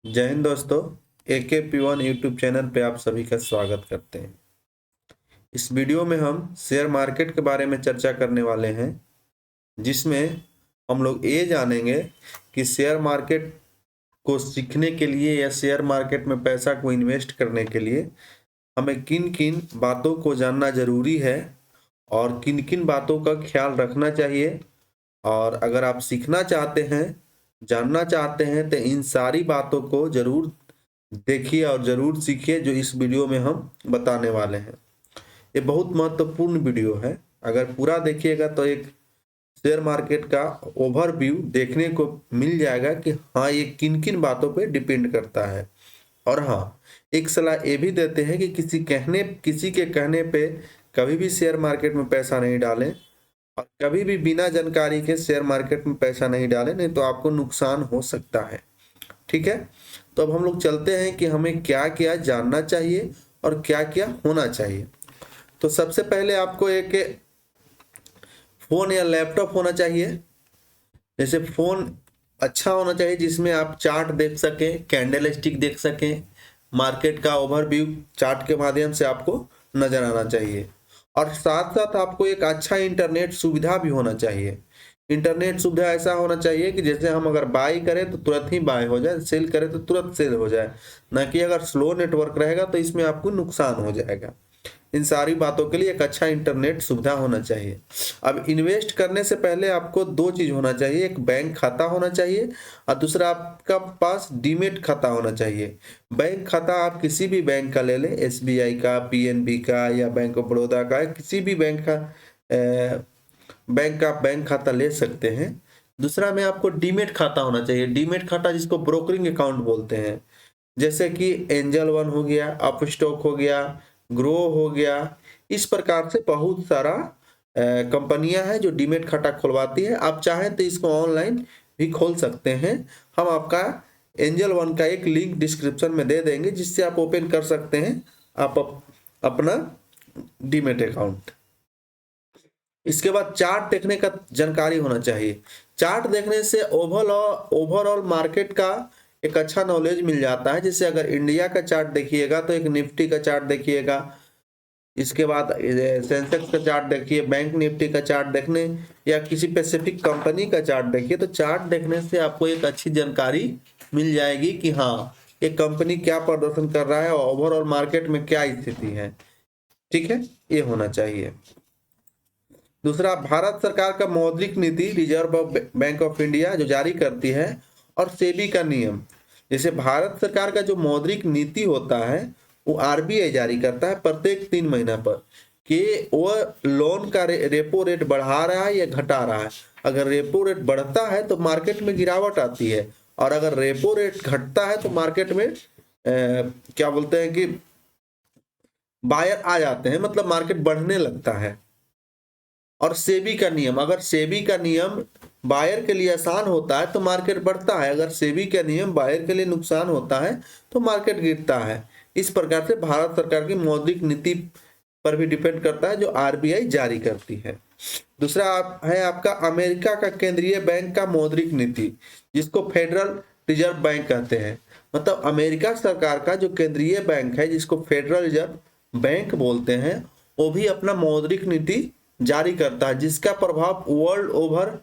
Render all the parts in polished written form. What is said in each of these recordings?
जय हिंद दोस्तों। AKP1 YouTube channel पे आप सभी का स्वागत करते हैं। इस वीडियो में हम शेयर मार्केट के बारे में चर्चा करने वाले हैं, जिसमें हम लोग ये जानेंगे कि शेयर मार्केट को सीखने के लिए या शेयर मार्केट में पैसा को इन्वेस्ट करने के लिए हमें किन किन बातों को जानना जरूरी है और किन किन बातों का ख्याल रखना चाहिए। और अगर आप सीखना चाहते हैं, जानना चाहते हैं, तो इन सारी बातों को जरूर देखिए और ज़रूर सीखिए जो इस वीडियो में हम बताने वाले हैं। ये बहुत महत्वपूर्ण वीडियो है। अगर पूरा देखिएगा तो एक शेयर मार्केट का ओवरव्यू देखने को मिल जाएगा कि हाँ, ये किन किन बातों पे डिपेंड करता है। और हाँ, एक सलाह ये भी देते हैं कि किसी के कहने पे कभी भी शेयर मार्केट में पैसा नहीं डालें और कभी भी बिना जानकारी के शेयर मार्केट में पैसा नहीं डालें, नहीं तो आपको नुकसान हो सकता है। ठीक है, तो अब हम लोग चलते हैं कि हमें क्या क्या जानना चाहिए और क्या क्या होना चाहिए। तो सबसे पहले आपको एक फोन या लैपटॉप होना चाहिए। जैसे फोन अच्छा होना चाहिए जिसमें आप चार्ट देख सकें, कैंडल स्टिक देख सकें, मार्केट का ओवरव्यू चार्ट के माध्यम से आपको नजर आना चाहिए। और साथ साथ आपको एक अच्छा इंटरनेट सुविधा भी होना चाहिए। इंटरनेट सुविधा ऐसा होना चाहिए कि जैसे हम अगर बाई करें तो तुरंत ही बाय हो जाए, सेल करें तो तुरंत सेल हो जाए, ना कि अगर स्लो नेटवर्क रहेगा तो इसमें आपको नुकसान हो जाएगा। इन सारी बातों के लिए एक अच्छा इंटरनेट सुविधा होना चाहिए। अब इन्वेस्ट करने से पहले आपको दो चीज होना चाहिए, एक बैंक खाता होना चाहिए और दूसरा आपका पास डीमेट खाता होना चाहिए। बैंक खाता आप किसी भी बैंक का ले लें, SBI का, PNB का या बैंक ऑफ बड़ौदा का, किसी भी बैंक का बैंक खाता ले सकते हैं। दूसरा में आपको डीमेट खाता होना चाहिए। डीमेट खाता जिसको ब्रोकरिंग अकाउंट बोलते हैं, जैसे कि एंजल वन हो गया, अपस्टॉक हो गया, ग्रो हो गया। इस प्रकार से बहुत सारा कंपनियां हैं जो डीमेट खाता खुलवाती है। आप चाहें तो इसको ऑनलाइन भी खोल सकते हैं। हम आपका एंजल वन का एक लिंक डिस्क्रिप्शन में दे देंगे, जिससे आप ओपन कर सकते हैं अपना डीमेट अकाउंट। इसके बाद चार्ट देखने का जानकारी होना चाहिए। चार्ट देखने से ओवरऑल मार्केट का एक अच्छा नॉलेज मिल जाता है। जैसे अगर इंडिया का चार्ट देखिएगा तो एक निफ्टी का चार्ट देखिएगा, इसके बाद सेंसेक्स का चार्ट देखिए, बैंक निफ्टी का चार्ट देखने या किसी स्पेसिफिक कंपनी का चार्ट देखिए, तो चार्ट देखने से आपको एक अच्छी जानकारी मिल जाएगी कि हाँ, एक कंपनी क्या प्रदर्शन कर रहा है और ओवरऑल मार्केट में क्या स्थिति है। ठीक है, ये होना चाहिए। दूसरा, भारत सरकार का मौद्रिक नीति रिजर्व बैंक ऑफ इंडिया जो जारी करती है, और सेबी का नियम। जैसे भारत सरकार का जो मौद्रिक नीति होता है वो RBI जारी करता है प्रत्येक 3 महीना पर, कि वो लोन का रेपो रेट बढ़ा रहा है या घटा रहा है। अगर रेपो रेट बढ़ता है तो मार्केट में गिरावट आती है, और अगर रेपो रेट घटता है तो मार्केट में क्या बोलते हैं कि बायर आ जाते हैं, मतलब मार्केट बढ़ने लगता है। और सेबी का नियम, अगर सेबी का नियम बायर के लिए आसान होता है तो मार्केट बढ़ता है, अगर सेबी का नियम बायर के लिए नुकसान होता है तो मार्केट गिरता है। इस प्रकार से भारत सरकार की मौद्रिक नीति पर भी डिपेंड करता है जो RBI जारी करती है। दूसरा है आपका अमेरिका का केंद्रीय बैंक का मौद्रिक नीति, जिसको फेडरल रिजर्व बैंक कहते हैं। मतलब अमेरिका सरकार का जो केंद्रीय बैंक है, जिसको फेडरल रिजर्व बैंक बोलते हैं, वो भी अपना मौद्रिक नीति जारी करता है, जिसका प्रभाव वर्ल्ड ओवर,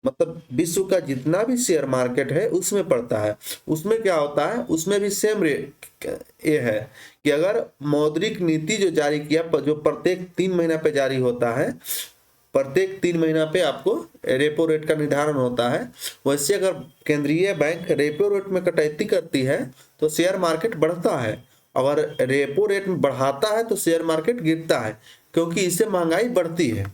मतलब विश्व का जितना भी शेयर मार्केट है उसमें पड़ता है। उसमें क्या होता है, उसमें भी सेम ये है कि अगर मौद्रिक नीति जो जारी किया, जो प्रत्येक 3 महीना पे जारी होता है, प्रत्येक 3 महीना पे आपको रेपो रेट का निर्धारण होता है। वैसे अगर केंद्रीय बैंक रेपो रेट में कटौती करती है तो शेयर मार्केट बढ़ता है, अगर रेपो रेट में बढ़ाता है तो शेयर मार्केट गिरता है, क्योंकि इससे महंगाई बढ़ती है।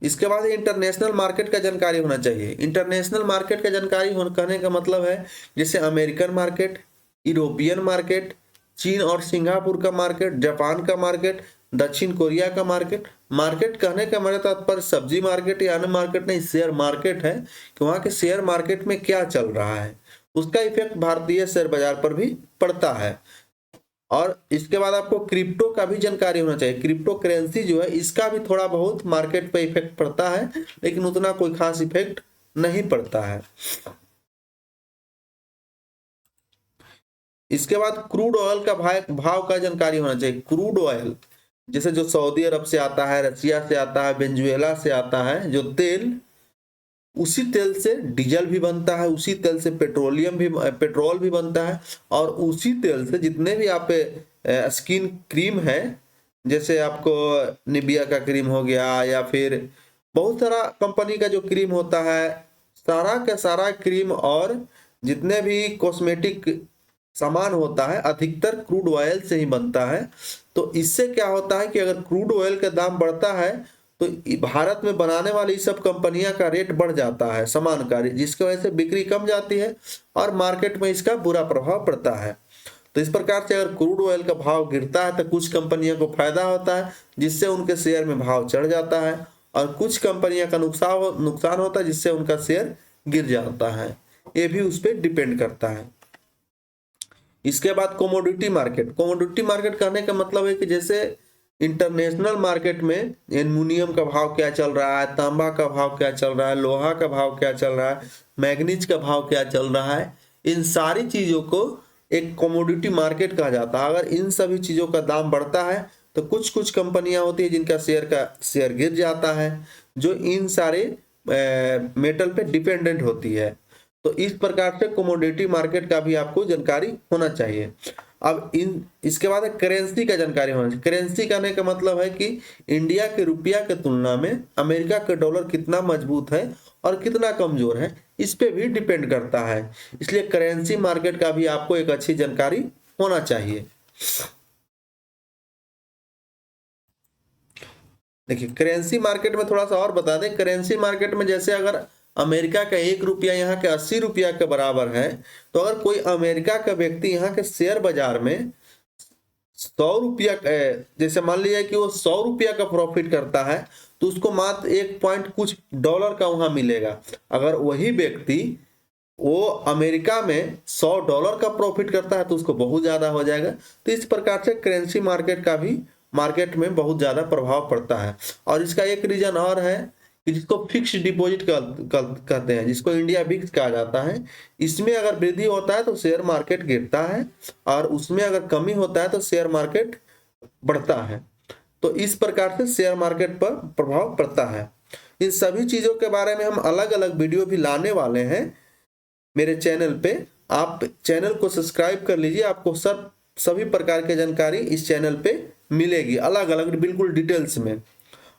इसके बाद इंटरनेशनल मार्केट का जानकारी होना चाहिए। इंटरनेशनल मार्केट का जानकारी होने कहने का मतलब है जैसे अमेरिकन मार्केट, यूरोपियन मार्केट, चीन और सिंगापुर का मार्केट, जापान का मार्केट, दक्षिण कोरिया का मार्केट। मार्केट कहने का मेरा तात्पर्य सब्जी मार्केट या अन्य मार्केट नहीं, शेयर मार्केट है कि वहाँ के शेयर मार्केट में क्या चल रहा है, उसका इफेक्ट भारतीय शेयर बाजार पर भी पड़ता है। और इसके बाद आपको क्रिप्टो का भी जानकारी होना चाहिए। क्रिप्टो करेंसी जो है, इसका भी थोड़ा बहुत मार्केट पे इफेक्ट पड़ता है, लेकिन उतना कोई खास इफेक्ट नहीं पड़ता है। इसके बाद क्रूड ऑयल का भाव का जानकारी होना चाहिए। क्रूड ऑयल जैसे जो सऊदी अरब से आता है, रसिया से आता है, वेनेजुएला से आता है जो तेल, उसी तेल से डीजल भी बनता है, उसी तेल से पेट्रोल भी बनता है, और उसी तेल से जितने भी आप स्किन क्रीम है, जैसे आपको निबिया का क्रीम हो गया या फिर बहुत सारा कंपनी का जो क्रीम होता है, सारा का सारा क्रीम और जितने भी कॉस्मेटिक सामान होता है अधिकतर क्रूड ऑयल से ही बनता है। तो इससे क्या होता है कि अगर क्रूड ऑयल का दाम बढ़ता है तो भारत में बनाने वाली सब कंपनियां का रेट बढ़ जाता है सामान का, जिसकी वजह से बिक्री कम जाती है और मार्केट में इसका बुरा प्रभाव पड़ता है। तो इस प्रकार से अगर क्रूड ऑयल का भाव गिरता है तो कुछ कंपनियों को फायदा होता है जिससे उनके शेयर में भाव चढ़ जाता है, और कुछ कंपनियों का नुकसान होता है जिससे उनका शेयर गिर जाता है। ये भी उस पर डिपेंड करता है। इसके बाद कोमोडिटी मार्केट। कोमोडिटी मार्केट कहने का मतलब है कि जैसे इंटरनेशनल मार्केट में एल्युमिनियम का भाव क्या चल रहा है, तांबा का भाव क्या चल रहा है, लोहा का भाव क्या चल रहा है, मैग्नीज का भाव क्या चल रहा है, इन सारी चीजों को एक कमोडिटी मार्केट कहा जाता है। अगर इन सभी चीजों का दाम बढ़ता है तो कुछ कुछ कंपनियां होती है जिनका शेयर गिर जाता है, जो इन सारे मेटल पे डिपेंडेंट होती है। तो इस प्रकार से कमोडिटी मार्केट का भी आपको जानकारी होना चाहिए। अब इसके बाद करेंसी का जानकारी होना चाहिए। करेंसी कहने का मतलब है कि इंडिया के रुपया के तुलना में अमेरिका के डॉलर कितना मजबूत है और कितना कमजोर है, इस पे भी डिपेंड करता है। इसलिए करेंसी मार्केट का भी आपको एक अच्छी जानकारी होना चाहिए। देखिए करेंसी मार्केट में थोड़ा सा और बता दें, करेंसी मार्केट में जैसे अगर अमेरिका का 1 रुपया यहाँ के 80 रुपया के बराबर है, तो अगर कोई अमेरिका का व्यक्ति यहाँ के शेयर बाजार में 100 रुपया, जैसे मान लिया कि वो 100 रुपया का प्रॉफिट करता है, तो उसको मात्र 1 पॉइंट कुछ डॉलर का वहां मिलेगा। अगर वही व्यक्ति वो अमेरिका में $100 का प्रॉफिट करता है तो उसको बहुत ज्यादा हो जाएगा। तो इस प्रकार से करेंसी मार्केट का भी मार्केट में बहुत ज्यादा प्रभाव पड़ता है। और इसका एक रीजन और है कि जिसको फिक्स डिपॉजिट कहते हैं, जिसको इंडिया फिक्स कहा जाता है। इसमें अगर वृद्धि होता है तो शेयर मार्केट गिरता है, और उसमें अगर कमी होता है तो शेयर मार्केट बढ़ता है। तो इस प्रकार से शेयर मार्केट पर प्रभाव पड़ता है। इन सभी चीजों के बारे में हम अलग अलग वीडियो भी लाने वाले हैं मेरे चैनल पे। आप चैनल को सब्सक्राइब कर लीजिए, आपको सभी प्रकार की जानकारी इस चैनल पे मिलेगी, अलग अलग बिल्कुल डिटेल्स में।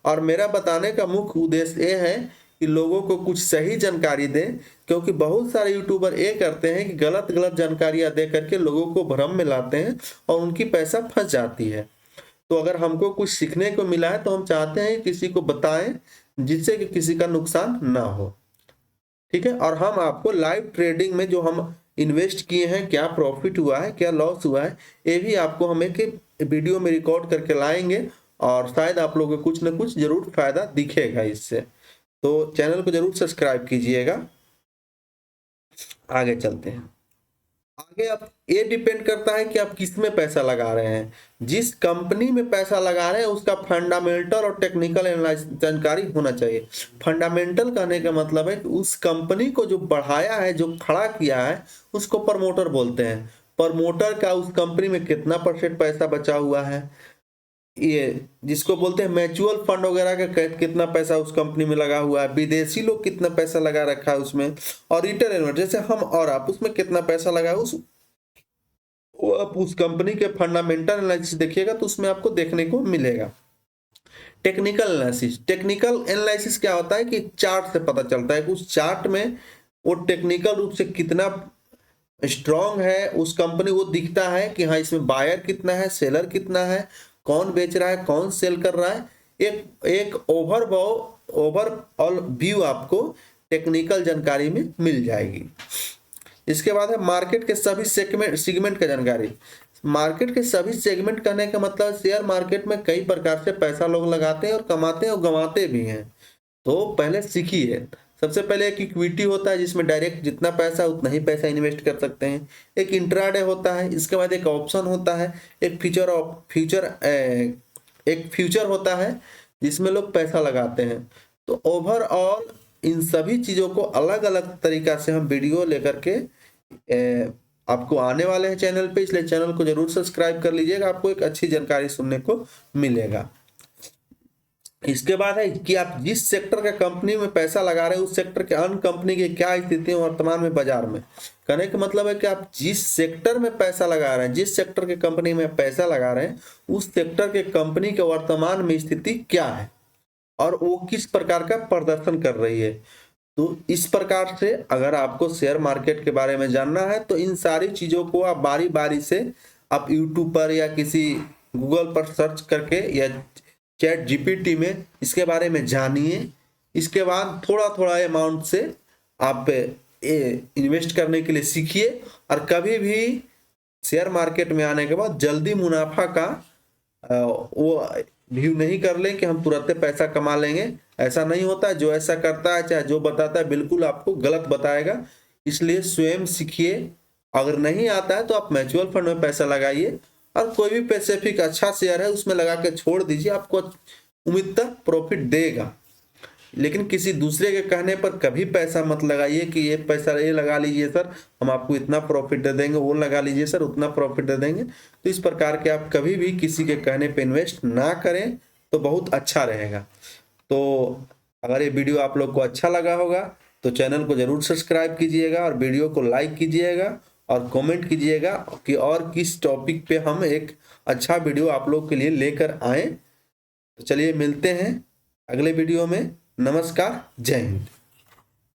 और मेरा बताने का मुख्य उद्देश्य ये है कि लोगों को कुछ सही जानकारी दें, क्योंकि बहुत सारे यूट्यूबर ये करते हैं कि गलत गलत जानकारियां दे करके लोगों को भ्रम में लाते हैं और उनकी पैसा फंस जाती है। तो अगर हमको कुछ सीखने को मिला है तो हम चाहते हैं किसी को बताएं जिससे कि किसी का नुकसान ना हो, ठीक है। और हम आपको लाइव ट्रेडिंग में जो हम इन्वेस्ट किए हैं, क्या प्रॉफिट हुआ है, क्या लॉस हुआ है, ये भी आपको हम एक वीडियो में रिकॉर्ड करके लाएंगे, और शायद आप लोगों को कुछ ना कुछ जरूर फायदा दिखेगा इससे। तो चैनल को जरूर सब्सक्राइब कीजिएगा। आगे चलते हैं। आगे आप ये डिपेंड करता है कि आप किस में पैसा लगा रहे हैं। जिस कंपनी में पैसा लगा रहे हैं उसका फंडामेंटल और टेक्निकल एनालिसिस जानकारी होना चाहिए। फंडामेंटल कहने का मतलब है कि उस कंपनी को जो बढ़ाया है, जो खड़ा किया है, उसको प्रमोटर बोलते हैं। प्रमोटर का उस कंपनी में कितना % पैसा बचा हुआ है, ये जिसको बोलते हैं म्यूचुअल फंड वगैरह का कितना पैसा उस कंपनी में लगा हुआ है, विदेशी लोग कितना पैसा लगा रखा है उसमें, और रिटेल इन्वेस्टर जैसे हम और आप उसमें कितना पैसा लगा है, आप उस कंपनी के फंडामेंटल एनालिसिस देखिएगा तो उसमें आपको देखने को मिलेगा। Technical analysis. टेक्निकल एनालिसिस क्या होता है कि चार्ट से पता चलता है कि उस चार्ट में वो टेक्निकल रूप से कितना स्ट्रांग है उस कंपनी, वो दिखता है कि हाँ इसमें बायर कितना है, सेलर कितना है, कौन बेच रहा है, कौन सेल कर रहा है। एक ओवरऑल व्यू आपको टेक्निकल जानकारी में मिल जाएगी। इसके बाद है मार्केट के सभी सेगमेंट का जानकारी। मार्केट के सभी सेगमेंट करने का मतलब शेयर मार्केट में कई प्रकार से पैसा लोग लगाते हैं और कमाते हैं और गंवाते भी हैं। तो पहले सीखिए। सबसे पहले एक इक्विटी होता है जिसमें डायरेक्ट जितना पैसा उतना ही पैसा इन्वेस्ट कर सकते हैं। एक इंट्राडे होता है, इसके बाद एक ऑप्शन होता है, एक फ्यूचर होता है जिसमें लोग पैसा लगाते हैं। तो ओवरऑल इन सभी चीज़ों को अलग अलग तरीका से हम वीडियो लेकर के आपको आने वाले हैं चैनल पे, इसलिए चैनल को जरूर सब्सक्राइब कर लीजिएगा, आपको एक अच्छी जानकारी सुनने को मिलेगा। इसके बाद है कि आप जिस सेक्टर के कंपनी में पैसा लगा रहे हैं उस सेक्टर के अन्य कंपनी की क्या स्थिति है वर्तमान में बाजार में। कहने का मतलब है कि आप जिस सेक्टर में पैसा लगा रहे हैं, जिस सेक्टर के कंपनी में पैसा लगा रहे हैं, उस सेक्टर के कंपनी के वर्तमान में स्थिति क्या है और वो किस प्रकार का प्रदर्शन कर रही है। तो इस प्रकार से अगर आपको शेयर मार्केट के बारे में जानना है तो इन सारी चीज़ों को आप बारी बारी से आप यूट्यूब पर या किसी गूगल पर सर्च करके या चैट जीपीटी में इसके बारे में जानिए। इसके बाद थोड़ा थोड़ा अमाउंट से आप इन्वेस्ट करने के लिए सीखिए और कभी भी शेयर मार्केट में आने के बाद जल्दी मुनाफा का वो व्यू नहीं कर लें कि हम तुरंत पैसा कमा लेंगे। ऐसा नहीं होता है। जो ऐसा करता है चाहे जो बताता है बिल्कुल आपको गलत बताएगा। इसलिए स्वयं सीखिए। अगर नहीं आता है तो आप म्यूचुअल फंड में पैसा लगाइए और कोई भी स्पेसिफिक अच्छा शेयर है उसमें लगा के छोड़ दीजिए, आपको उम्मीद तक प्रॉफिट देगा। लेकिन किसी दूसरे के कहने पर कभी पैसा मत लगाइए कि ये पैसा ये लगा लीजिए सर, हम आपको इतना प्रॉफिट दे देंगे, वो लगा लीजिए सर उतना प्रॉफिट दे देंगे। तो इस प्रकार के आप कभी भी किसी के कहने पे इन्वेस्ट ना करें तो बहुत अच्छा रहेगा। तो अगर ये वीडियो आप लोग को अच्छा लगा होगा तो चैनल को जरूर सब्सक्राइब कीजिएगा और वीडियो को लाइक कीजिएगा और कमेंट कीजिएगा कि और किस टॉपिक पे हम एक अच्छा वीडियो आप लोग के लिए लेकर आए। तो चलिए मिलते हैं अगले वीडियो में। नमस्कार, जय हिंद।